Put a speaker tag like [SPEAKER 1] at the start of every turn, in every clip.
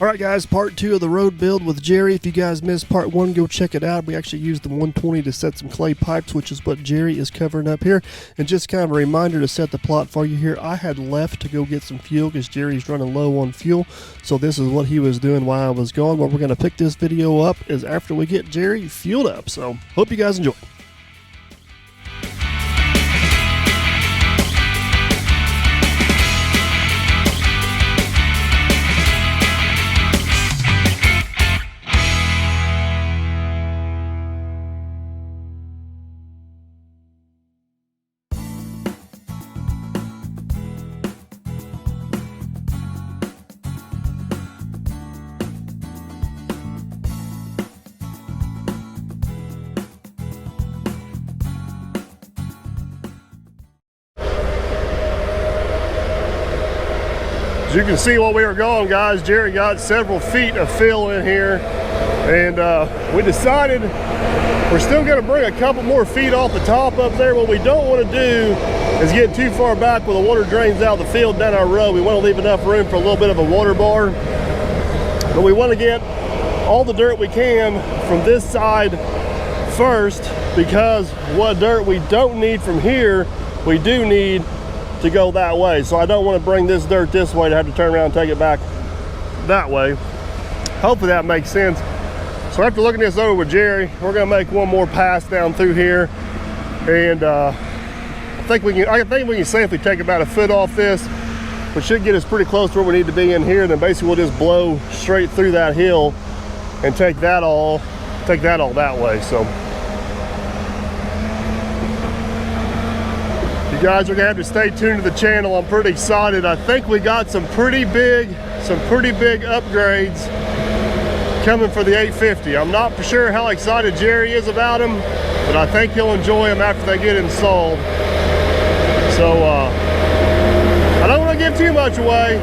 [SPEAKER 1] Alright guys, part 2 of the road build with Jerry. If you guys missed part 1, go check it out. We actually used the 120 to set some clay pipes, which is what Jerry is covering up here. And just kind of a reminder to set the plot for you here, I had left to go get some fuel because Jerry's running low on fuel. So this is what he was doing while I was gone. What we're going to pick this video up is after we get Jerry fueled up. So hope you guys enjoy. As you can see while we were gone, guys, Jerry got several feet of fill in here, and we decided we're still going to bring a couple more feet off the top up there. What we don't want to do is get too far back where the water drains out the field down our road. We want to leave enough room for a little bit of a water bar, but we want to get all the dirt we can from this side first, because what dirt we don't need from here, we do need to go that way. So I don't want to bring this dirt this way to have to turn around and take it back that way. Hopefully that makes sense. So after looking this over with Jerry, we're going to make one more pass down through here, and I think we can safely take about a foot off this, which should get us pretty close to where we need to be in here. And then basically we'll just blow straight through that hill and take that all that way. So you guys are gonna have to stay tuned to the channel. I'm pretty excited. I think we got some pretty big upgrades coming for the 850. I'm not for sure how excited Jerry is about them, but I think he'll enjoy them after they get installed. So I don't want to give too much away.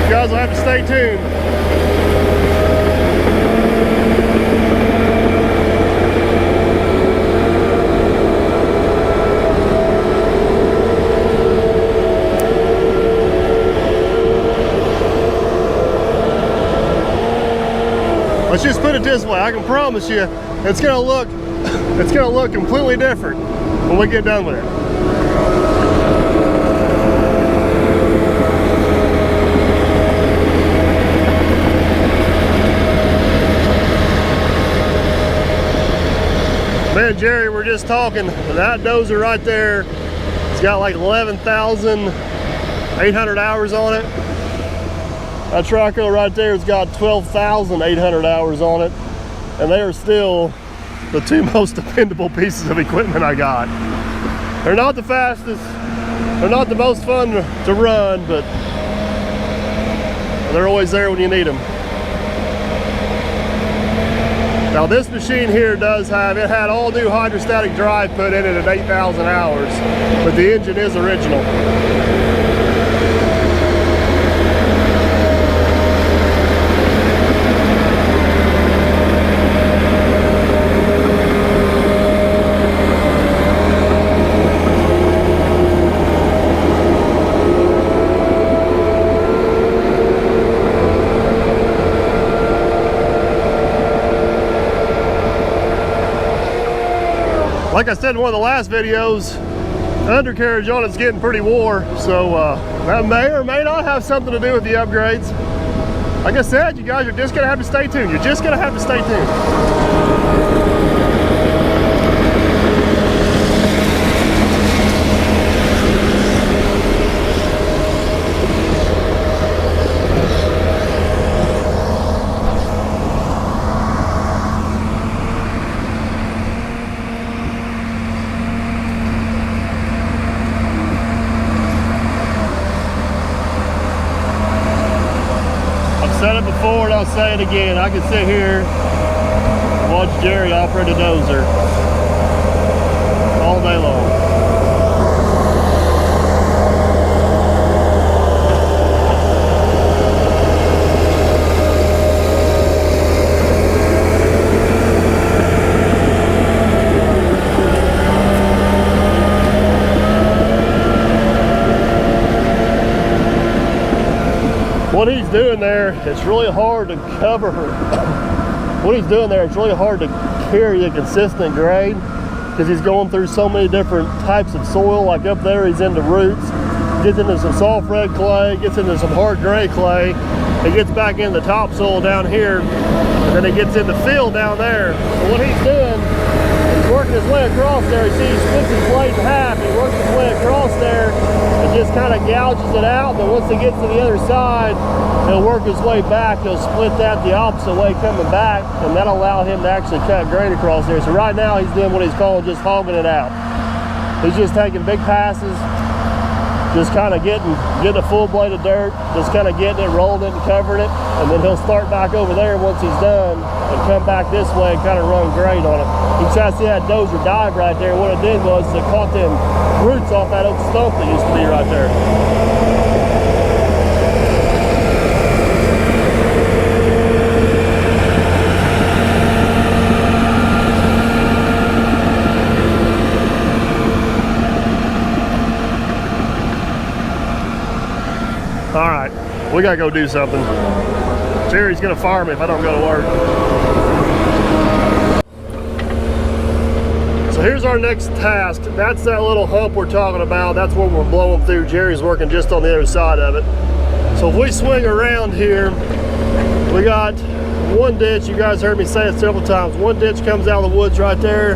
[SPEAKER 1] You guys will have to stay tuned. Let's just put it this way, I can promise you it's gonna look completely different when we get done with it. Me and Jerry were just talking, that dozer right there, it's got like 11,800 hours on it. That tracker right there has got 12,800 hours on it, and they are still the two most dependable pieces of equipment I got. They're not the fastest, they're not the most fun to run, but they're always there when you need them. Now this machine here had all new hydrostatic drive put in it at 8,000 hours, but the engine is original. Like I said in one of the last videos, the undercarriage on it's getting pretty wore, so that may or may not have something to do with the upgrades. Like I said, you guys are just gonna have to stay tuned. You're just gonna have to stay tuned. Said it before and I'll say it again. I can sit here and watch Jerry operate a dozer all day long. what he's doing there, it's really hard to cover. What he's doing there, it's really hard to carry a consistent grade because he's going through so many different types of soil. Like up there, he's into roots, gets into some soft red clay, gets into some hard gray clay. He gets back in the topsoil down here, and then he gets in the field down there. So what he's doing, he's working his way across there. You see, he splits his blade in half. He works his way across there and just kind of gouges it out. Then once he gets to the other side, he'll work his way back. He'll split that the opposite way coming back, and that'll allow him to actually cut grain across there. So right now, he's doing what he's calling just hogging it out. He's just taking big passes, just kind of getting a full blade of dirt, just kind of getting it, rolling it and covering it, and then he'll start back over there once he's done and come back this way and kind of run grade on it. You can see that dozer dive right there. What it did was it caught them roots off that old stump that used to be right there. All right, we gotta go do something. Jerry's gonna fire me if I don't go to work. So here's our next task. That's that little hump we're talking about. That's what we're blowing through. Jerry's working just on the other side of it. So if we swing around here, we got one ditch. You guys heard me say it several times. One ditch comes out of the woods right there.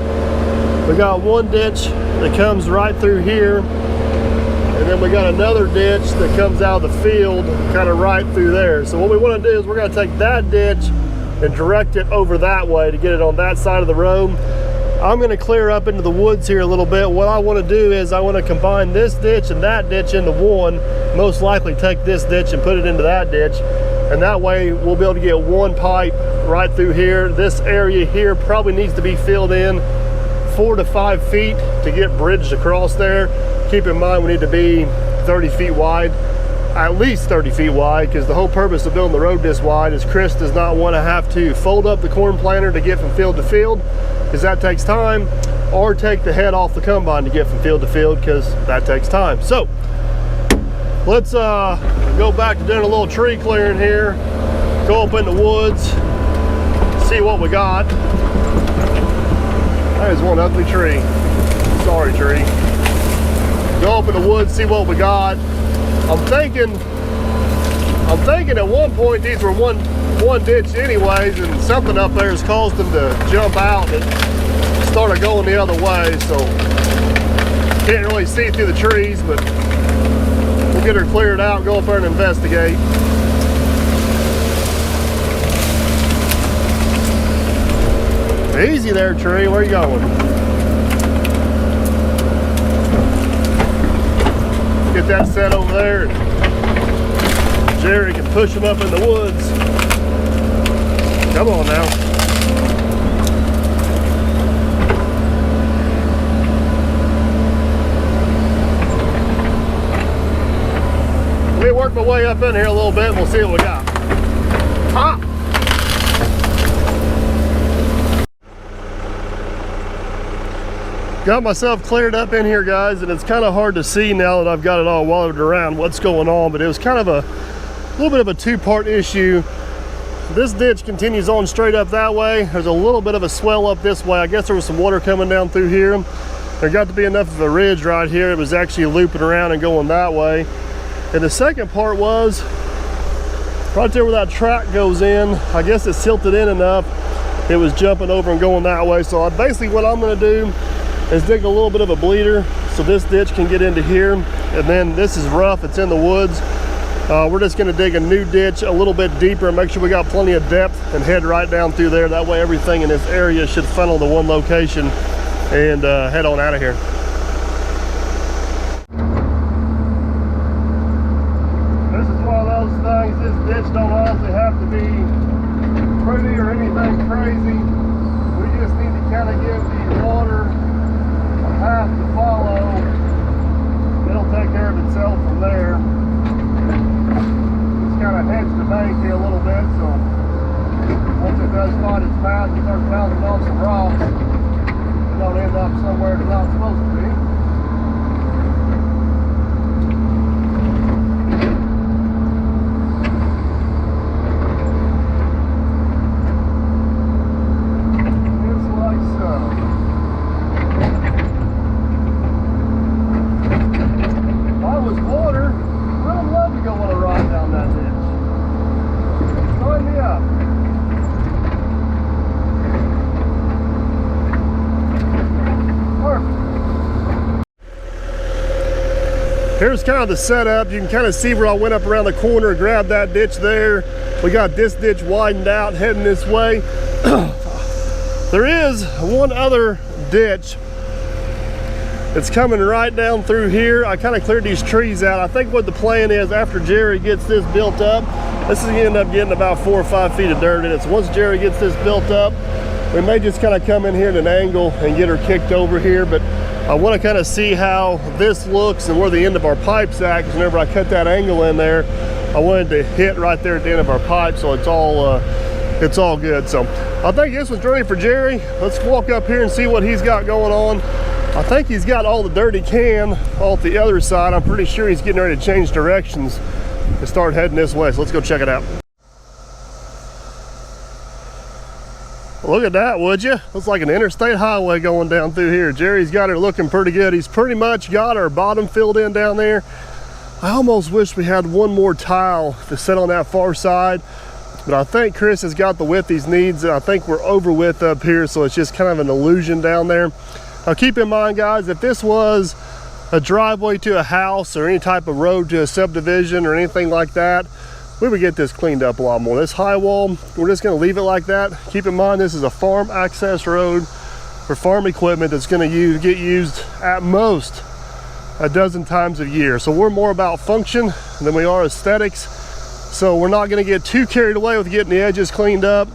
[SPEAKER 1] We got one ditch that comes right through here. And then we got another ditch that comes out of the field kind of right through there. So what we want to do is we're going to take that ditch and direct it over that way to get it on that side of the road. I'm going to clear up into the woods here a little bit. What I want to do is I want to combine this ditch and that ditch into one. Most likely take this ditch and put it into that ditch. And that way we'll be able to get one pipe right through here. This area here probably needs to be filled in 4 to 5 feet to get bridged across there. Keep in mind we need to be 30 feet wide, at least 30 feet wide, because the whole purpose of building the road this wide is Chris does not want to have to fold up the corn planter to get from field to field, because that takes time, or take the head off the combine to get from field to field, because that takes time. So let's go back to doing a little tree clearing here, go up in the woods, see what we got. That is one ugly tree. Sorry, tree. Go up in the woods, see what we got. I'm thinking at one point these were one ditch anyways, and something up there has caused them to jump out and started going the other way. So can't really see through the trees, but we'll get her cleared out and go up there and investigate. Easy there, tree. Where are you going? Get that set over there, and Jerry can push him up in the woods. Come on now. Let me work my way up in here a little bit and we'll see what we got. Ah! Got myself cleared up in here, guys, and it's kind of hard to see now that I've got it all wallowed around what's going on, but it was kind of a little bit of a two-part issue. This ditch continues on straight up that way. There's a little bit of a swell up this way. I guess there was some water coming down through here. There got to be enough of a ridge right here. It was actually looping around and going that way. And the second part was right there where that track goes in. I guess it silted in enough. It was jumping over and going that way. So basically what I'm going to do is dig a little bit of a bleeder so this ditch can get into here. And then this is rough, it's in the woods. We're just gonna dig a new ditch a little bit deeper and make sure we got plenty of depth and head right down through there. That way everything in this area should funnel to one location and head on out of here. This is one of those things, this ditch don't honestly have to be pretty or anything crazy. We just need to kind of give the water path to follow. It'll take care of itself from there. Just kind of hedge the bank here a little bit, so once it does find its path, you start bouncing off some rocks, it don't end up somewhere it's not supposed to be. Here's kind of the setup. You can kind of see where I went up around the corner, grabbed that ditch there. We got this ditch widened out, heading this way. There is one other ditch that's coming right down through here. I kind of cleared these trees out. I think what the plan is, after Jerry gets this built up, this is gonna end up getting about 4 or 5 feet of dirt in it. So once Jerry gets this built up, we may just kind of come in here at an angle and get her kicked over here. But I want to kind of see how this looks and where the end of our pipe's at, because whenever I cut that angle in there, I wanted to hit right there at the end of our pipe, so it's all good. So I think this one's ready for Jerry. Let's walk up here and see what he's got going on. I think he's got all the dirt he can off the other side. I'm pretty sure he's getting ready to change directions and start heading this way. So let's go check it out. Look at that, would you? Looks like an interstate highway going down through here. Jerry's got her looking pretty good. He's pretty much got our bottom filled in down there. I almost wish we had one more tile to set on that far side, but I think Chris has got the width he needs, and I think we're over width up here, so it's just kind of an illusion down there. Now keep in mind, guys, if this was a driveway to a house or any type of road to a subdivision or anything like that, we would get this cleaned up a lot more. This high wall, we're just gonna leave it like that. Keep in mind, this is a farm access road for farm equipment that's gonna get used at most a dozen times a year. So we're more about function than we are aesthetics. So we're not gonna get too carried away with getting the edges cleaned up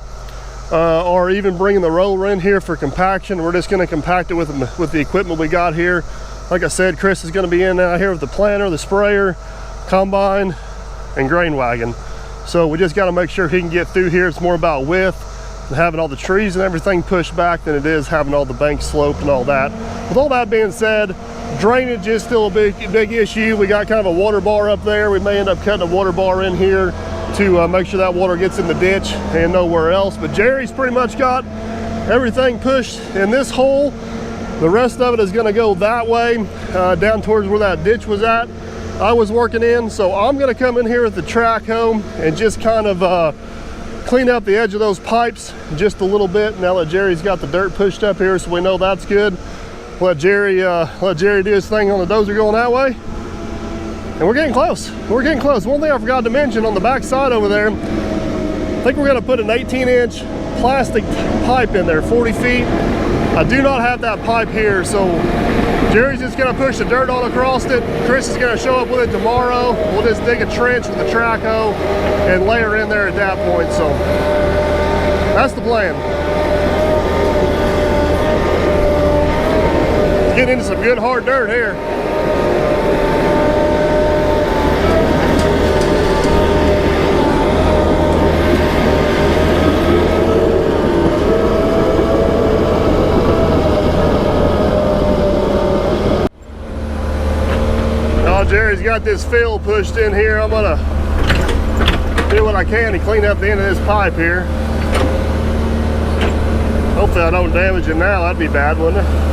[SPEAKER 1] or even bringing the roller in here for compaction. We're just gonna compact it with the equipment we got here. Like I said, Chris is gonna be in out here with the planter, the sprayer, combine, and grain wagon. So we just got to make sure he can get through here. It's more about width and having all the trees and everything pushed back than it is having all the bank slope and all that. With all that being said, drainage is still a big issue. We got kind of a water bar up there. We may end up cutting a water bar in here to make sure that water gets in the ditch and nowhere else. But Jerry's pretty much got everything pushed in this hole. The rest of it is going to go that way, down towards where that ditch was at. I was working in, so I'm gonna come in here with the track hoe and just kind of clean up the edge of those pipes just a little bit. Now that Jerry's got the dirt pushed up here, so we know that's good. Let Jerry do his thing on the dozer going that way. And we're getting close. We're getting close. One thing I forgot to mention on the back side over there, I think we're gonna put an 18-inch plastic pipe in there, 40 feet. I do not have that pipe here, so Jerry's just gonna push the dirt all across it. Chris is gonna show up with it tomorrow. We'll just dig a trench with the track hoe and lay her in there at that point. So that's the plan. Get into some good hard dirt here. Jerry's got this fill pushed in here. I'm gonna do what I can to clean up the end of this pipe here. Hopefully I don't damage it now. That'd be bad, wouldn't it?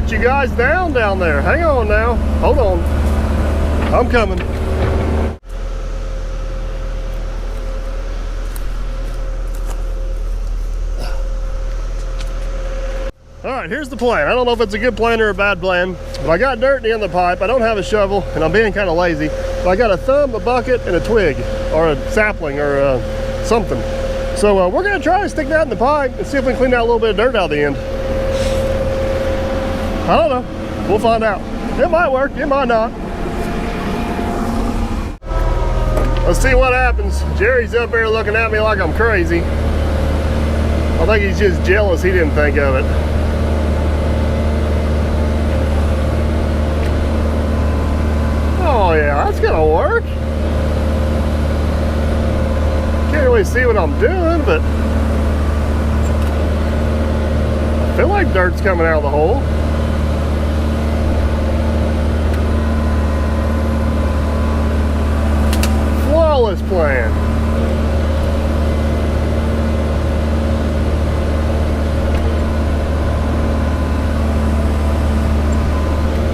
[SPEAKER 1] You guys down there. Hang on now. Hold on. I'm coming. All right, here's the plan. I don't know if it's a good plan or a bad plan, but I got dirt in the end of the pipe. I don't have a shovel, and I'm being kind of lazy. But I got a thumb, a bucket, and a twig, or a sapling, or something. So we're gonna try to stick that in the pipe and see if we can clean out a little bit of dirt out of the end. I don't know. We'll find out. It might work, it might not. Let's see what happens. Jerry's up there looking at me like I'm crazy. I think he's just jealous he didn't think of it. Oh yeah, that's gonna work. Can't really see what I'm doing, but I feel like dirt's coming out of the hole. plan.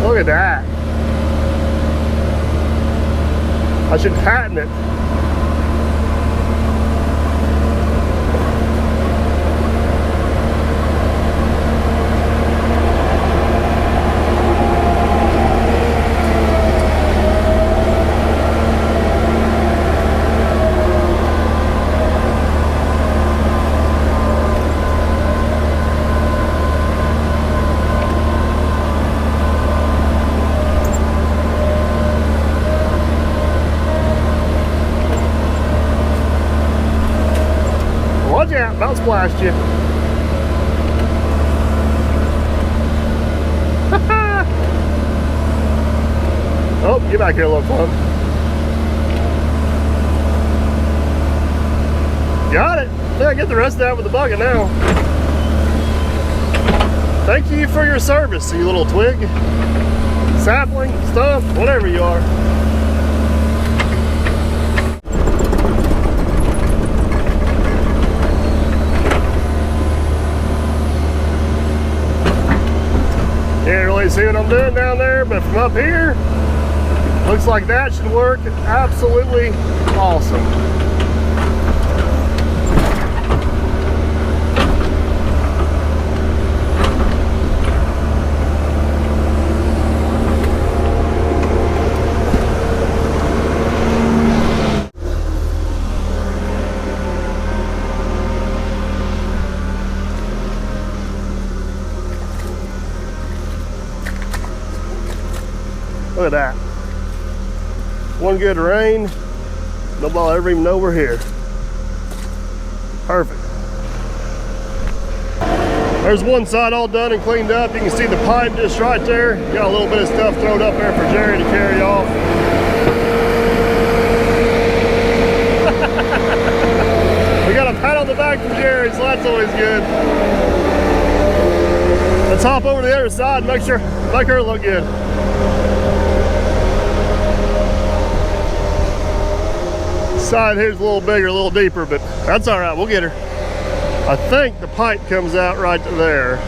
[SPEAKER 1] Look at that. I should patent it. Watch out, about splashed you. Oh, get back here, little clump. Got it. Yeah, get the rest of that with the bucket now. Thank you for your service, you little twig, sapling, stump, whatever you are. Can't really see what I'm doing down there, but from up here, looks like that should work absolutely awesome. Look at that. One good rain, nobody ever even know we're here. Perfect. There's one side all done and cleaned up. You can see the pipe just right there. Got a little bit of stuff thrown up there for Jerry to carry off. We got a pat on the back from Jerry, so that's always good. Let's hop over to the other side and make her look good. Side here's a little bigger, a little deeper, but that's all right, we'll get her. I think the pipe comes out right there.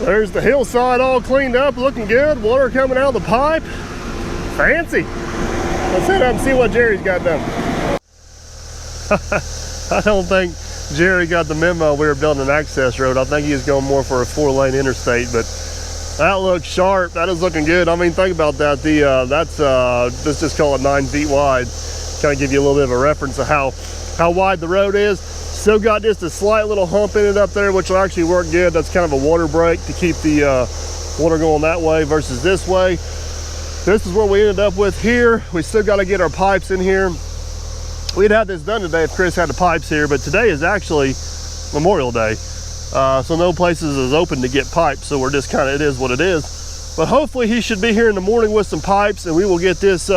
[SPEAKER 1] There's the hillside all cleaned up, looking good. Water coming out of the pipe. Fancy. Let's head up and see what Jerry's got done. I don't think Jerry got the memo we were building an access road. I think he was going more for a 4-lane interstate, but that looks sharp. That is looking good. I mean, think about that. Let's just call it 9 feet wide. Kind of give you a little bit of a reference of how wide the road is. Still got just a slight little hump in it up there, which will actually work good. That's kind of a water break to keep the water going that way versus this way. This is what we ended up with here. We still got to get our pipes in here. We'd have this done today if Chris had the pipes here, but today is actually Memorial Day. So no places is open to get pipes. So we're just kind of, it is what it is. But hopefully he should be here in the morning with some pipes, and we will get this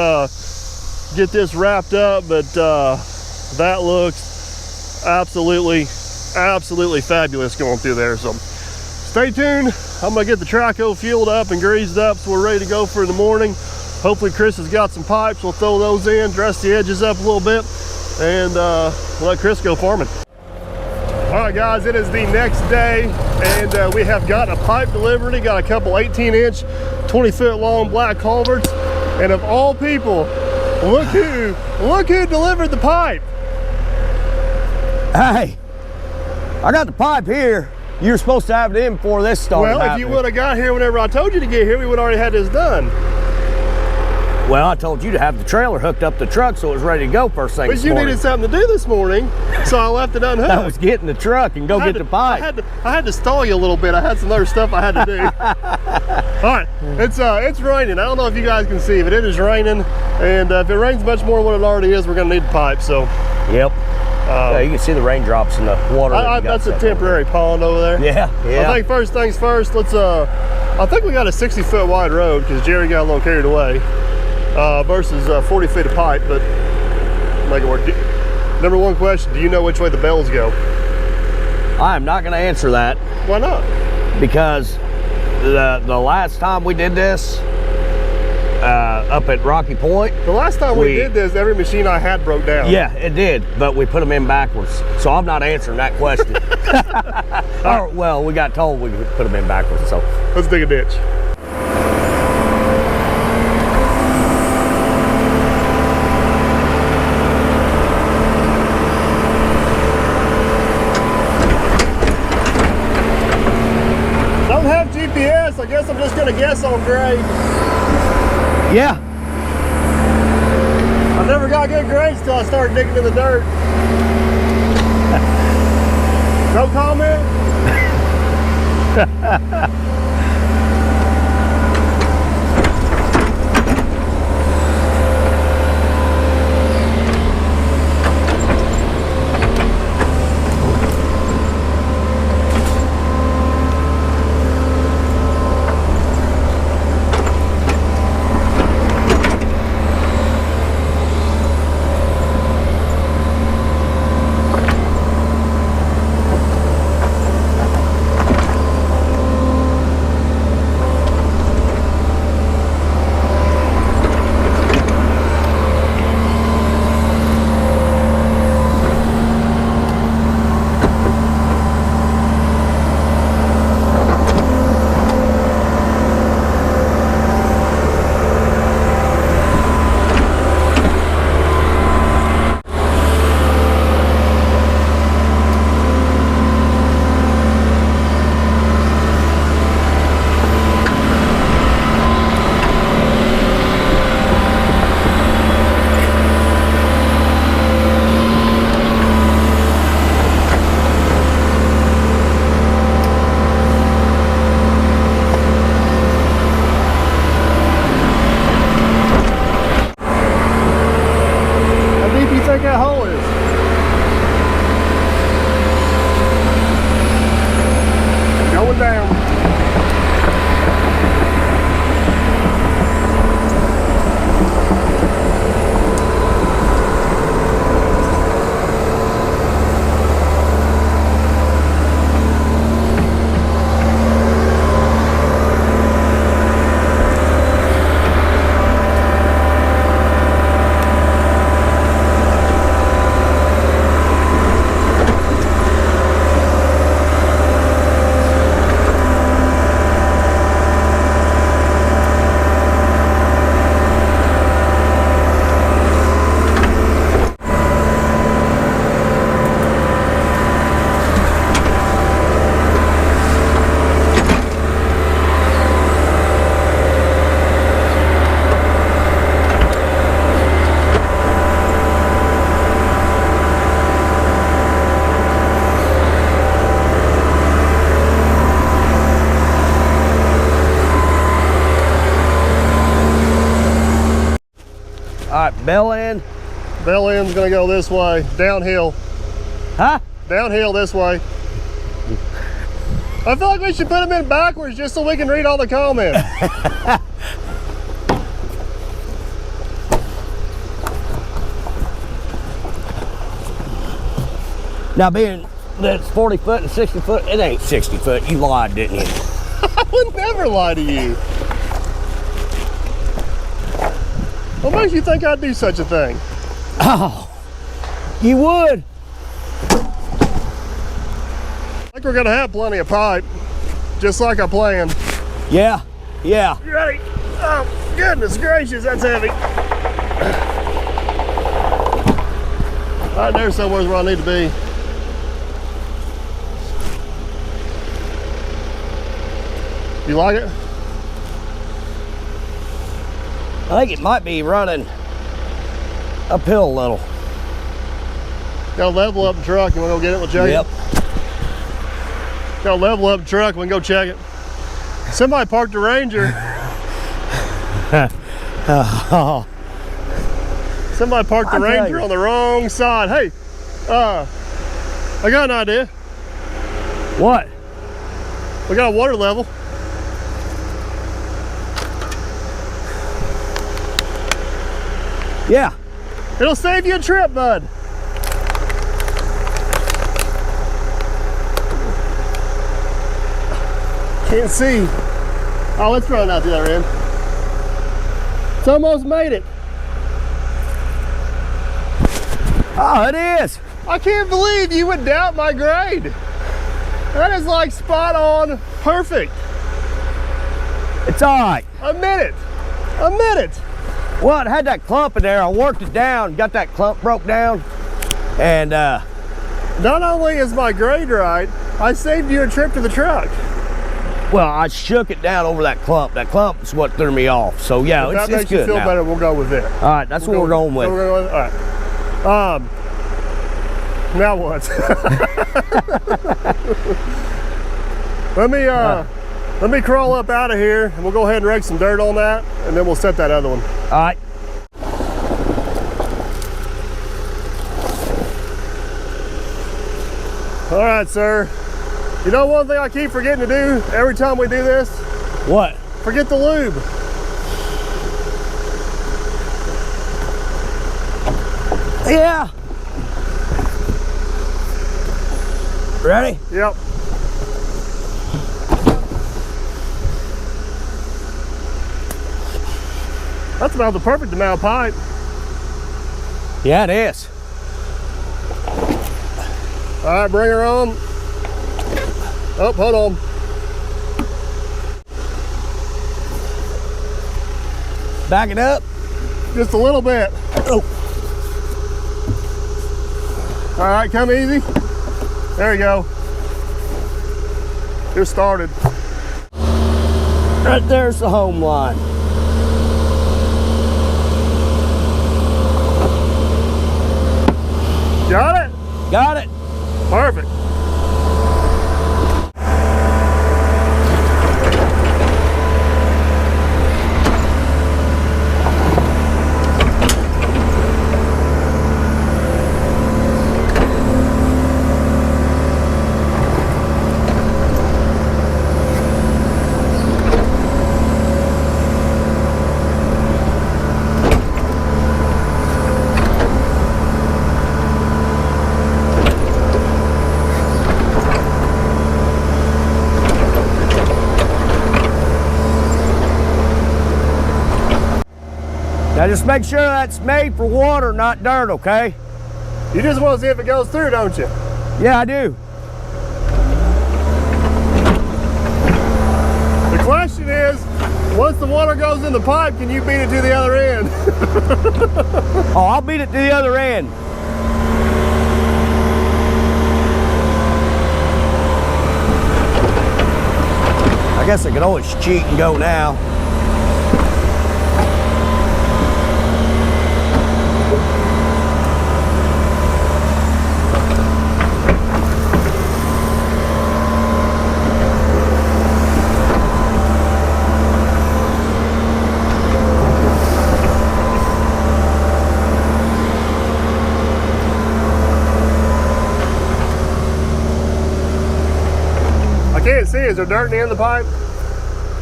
[SPEAKER 1] get this wrapped up, but that looks absolutely fabulous going through there. So stay tuned. I'm gonna get the Traco fueled up and greased up so we're ready to go for the morning. Hopefully Chris has got some pipes. We'll throw those in, dress the edges up a little bit, and let Chris go farming. All right guys, it is the next day, and we have got a pipe delivery. Got a couple 18-inch 20-foot long black culverts, and of all people, look who delivered the pipe.
[SPEAKER 2] Hey, I got the pipe here. You were supposed to have it in before this started.
[SPEAKER 1] Well, if you would have got here whenever I told you to get here, we would already had this done.
[SPEAKER 2] Well, I told you to have the trailer hooked up the truck so it was ready to go first thing
[SPEAKER 1] But
[SPEAKER 2] this
[SPEAKER 1] you
[SPEAKER 2] morning.
[SPEAKER 1] needed something to do this morning, so I left it unhooked.
[SPEAKER 2] That was getting the truck and go get the pipe.
[SPEAKER 1] I had to stall you a little bit. I had some other stuff I had to do. All right, it's raining. I don't know if you guys can see, but it is raining, and if it rains much more than what it already is, we're gonna need the pipe. So.
[SPEAKER 2] Yep. Yeah, you can see the raindrops in the water.
[SPEAKER 1] That's a temporary pond over there.
[SPEAKER 2] Yeah, yeah.
[SPEAKER 1] I think first things first, let's, I think we got a 60-foot wide road because Jerry got a little carried away versus 40 feet of pipe, but make it work. Number one question, do you know which way the bells go?
[SPEAKER 2] I am not going to answer that.
[SPEAKER 1] Why not?
[SPEAKER 2] Because the last time we did this, up at Rocky Point.
[SPEAKER 1] The last time we did this, every machine I had broke down.
[SPEAKER 2] Yeah, it did, but we put them in backwards. So I'm not answering that question. Or, well, we got told we could put them in backwards, so.
[SPEAKER 1] Let's dig a ditch. Don't have GPS, I guess I'm just gonna guess on grade.
[SPEAKER 2] Yeah.
[SPEAKER 1] I never got good grades till I started digging in the dirt. No comment? That hole is. Going down.
[SPEAKER 2] All right, bell end.
[SPEAKER 1] Bell end's gonna go this way, downhill.
[SPEAKER 2] Huh?
[SPEAKER 1] Downhill this way. I feel like we should put them in backwards just so we can read all the comments.
[SPEAKER 2] Now being that's 40 foot and 60 foot, it ain't 60 foot. You lied, didn't you?
[SPEAKER 1] I would never lie to you. What makes you think I'd do such a thing?
[SPEAKER 2] Oh, you would.
[SPEAKER 1] I think we're gonna have plenty of pipe, just like I planned.
[SPEAKER 2] Yeah, yeah.
[SPEAKER 1] You ready? Oh, goodness gracious, that's heavy. Right there somewhere's where I need to be. You like it?
[SPEAKER 2] I think it might be running uphill a little.
[SPEAKER 1] Gotta level up the truck. You wanna go get it? We'll check
[SPEAKER 2] Yep.
[SPEAKER 1] it. Gotta level up the truck. We can go check it. Somebody parked the Ranger. Somebody parked the Ranger on the wrong side. Hey, I got an idea.
[SPEAKER 2] What?
[SPEAKER 1] We got a water level.
[SPEAKER 2] Yeah.
[SPEAKER 1] It'll save you a trip, bud. Can't see. Oh, it's running out the other end. It's almost made it.
[SPEAKER 2] Oh, it is.
[SPEAKER 1] I can't believe you would doubt my grade. That is like spot on perfect.
[SPEAKER 2] It's all right.
[SPEAKER 1] A minute. A minute.
[SPEAKER 2] Well, it had that clump in there. I worked it down, got that clump broke down, and
[SPEAKER 1] Not only is my grade right, I saved you a trip to the truck.
[SPEAKER 2] well, I shook it down over that clump. That clump is what threw me off. So yeah,
[SPEAKER 1] If that
[SPEAKER 2] it's
[SPEAKER 1] makes you
[SPEAKER 2] good
[SPEAKER 1] feel
[SPEAKER 2] now.
[SPEAKER 1] better, we'll go with it.
[SPEAKER 2] All right, that's what we're going with.
[SPEAKER 1] All right. Now what? Let me crawl up out of here, and we'll go ahead and rake some dirt on that, and then we'll set that other one.
[SPEAKER 2] All right.
[SPEAKER 1] All right, sir. You know one thing I keep forgetting to do every time we do this?
[SPEAKER 2] What?
[SPEAKER 1] Forget the lube.
[SPEAKER 2] Yeah. Ready?
[SPEAKER 1] Yep. That's about the perfect amount of pipe.
[SPEAKER 2] Yeah, it is.
[SPEAKER 1] All right, bring her on. Oh, hold on.
[SPEAKER 2] Back it up.
[SPEAKER 1] Just a little bit.
[SPEAKER 2] Oh.
[SPEAKER 1] All right, come easy. There you go. Just started.
[SPEAKER 2] Right there's the home line.
[SPEAKER 1] Got it?
[SPEAKER 2] Got it.
[SPEAKER 1] Perfect.
[SPEAKER 2] Now just make sure that's made for water, not dirt, okay?
[SPEAKER 1] You just want to see if it goes through, don't you?
[SPEAKER 2] Yeah, I do.
[SPEAKER 1] The question is, once the water goes in the pipe, can you beat it to the other end?
[SPEAKER 2] Oh, I'll beat it to the other end. I guess I could always cheat and go now.
[SPEAKER 1] I can't see. Is there dirt in the end of the pipe?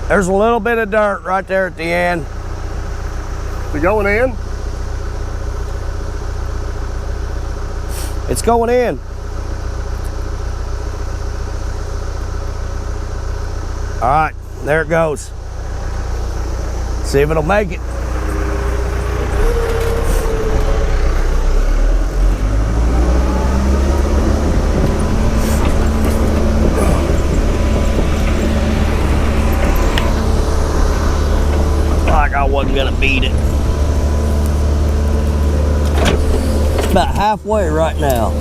[SPEAKER 2] There's a little bit of dirt right there at the end.
[SPEAKER 1] Is it going in?
[SPEAKER 2] It's going in. All right, there it goes. See if it'll make it. Like I wasn't gonna beat it. It's about halfway right now.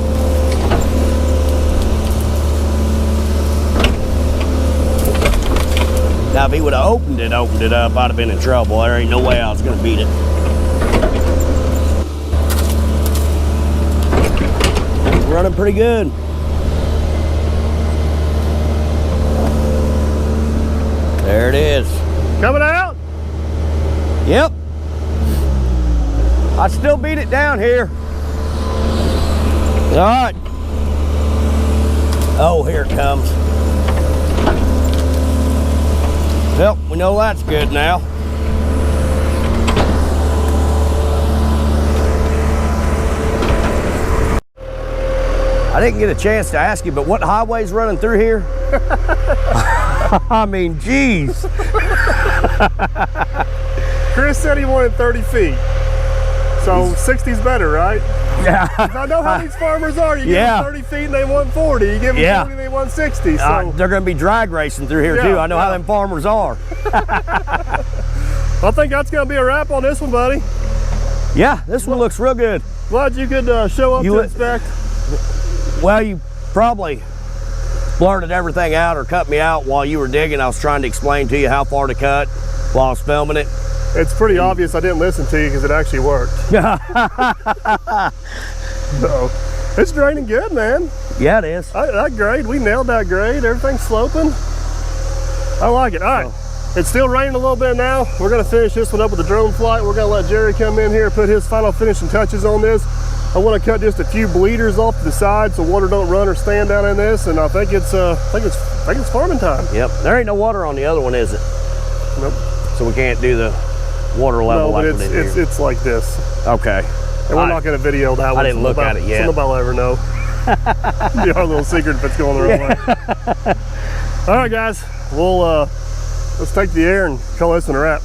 [SPEAKER 2] Now, if he would have opened it up, I'd have been in trouble. There ain't no way I was gonna beat it. It's running pretty good. There it is.
[SPEAKER 1] Coming out?
[SPEAKER 2] Yep. I still beat it down here. All right. Oh, here it comes. Well, we know that's good now. I didn't get a chance to ask you, but what highway's running through here? I mean, geez.
[SPEAKER 1] Chris said he wanted 30 feet. So 60's better, right?
[SPEAKER 2] Yeah.
[SPEAKER 1] I know how these farmers are. You give
[SPEAKER 2] Yeah.
[SPEAKER 1] them 30 feet and they want 40. You give them
[SPEAKER 2] Yeah.
[SPEAKER 1] 40, they want 60. So
[SPEAKER 2] They're going to be drag racing through here, too. I know how them farmers are.
[SPEAKER 1] I think that's going to be a wrap on this one, buddy.
[SPEAKER 2] Yeah, this one looks real good.
[SPEAKER 1] Glad you could show up to inspect.
[SPEAKER 2] Well, you probably blurted everything out or cut me out while you were digging. I was trying to explain to you how far to cut while I was filming it.
[SPEAKER 1] It's pretty obvious I didn't listen to you because it actually worked. So, it's draining good, man.
[SPEAKER 2] Yeah, it is.
[SPEAKER 1] That grade, we nailed that grade. Everything's sloping. I like it. All right. It's still raining a little bit now. We're going to finish this one up with a drone flight. We're going to let Jerry come in here, put his final finishing touches on this. I want to cut just a few bleeders off to the side so water don't run or stand down in this. And I think it's farming time.
[SPEAKER 2] Yep. There ain't no water on the other one, is it?
[SPEAKER 1] Nope.
[SPEAKER 2] So we can't do the water level like we did here.
[SPEAKER 1] It's like this.
[SPEAKER 2] Okay.
[SPEAKER 1] And we're not going to video that one.
[SPEAKER 2] I didn't look at it yet.
[SPEAKER 1] Somebody will ever know. Be our little secret if it's going the wrong way. All right, guys. We'll let's take the air and call this one a wrap.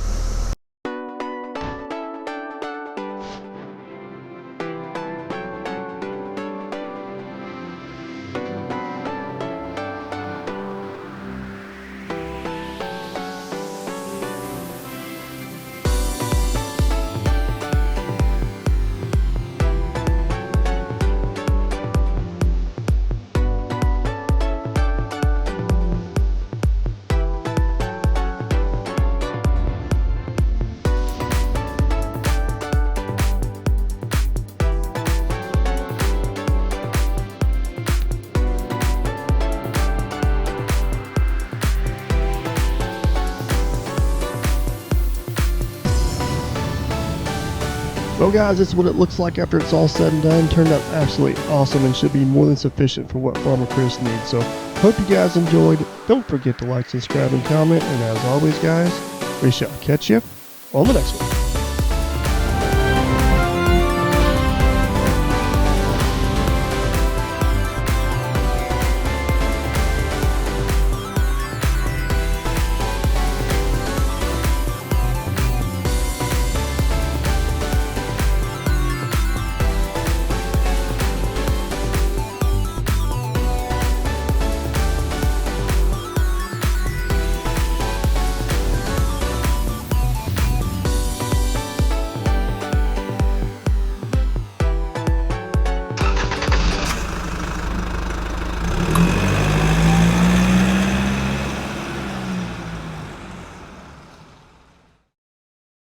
[SPEAKER 1] Well guys, this is what it looks like after it's all said and done. Turned out absolutely awesome and should be more than sufficient for what Farmer Chris needs. So hope you guys enjoyed. Don't forget to like, subscribe, and comment. And as always guys, we shall catch you on the next one.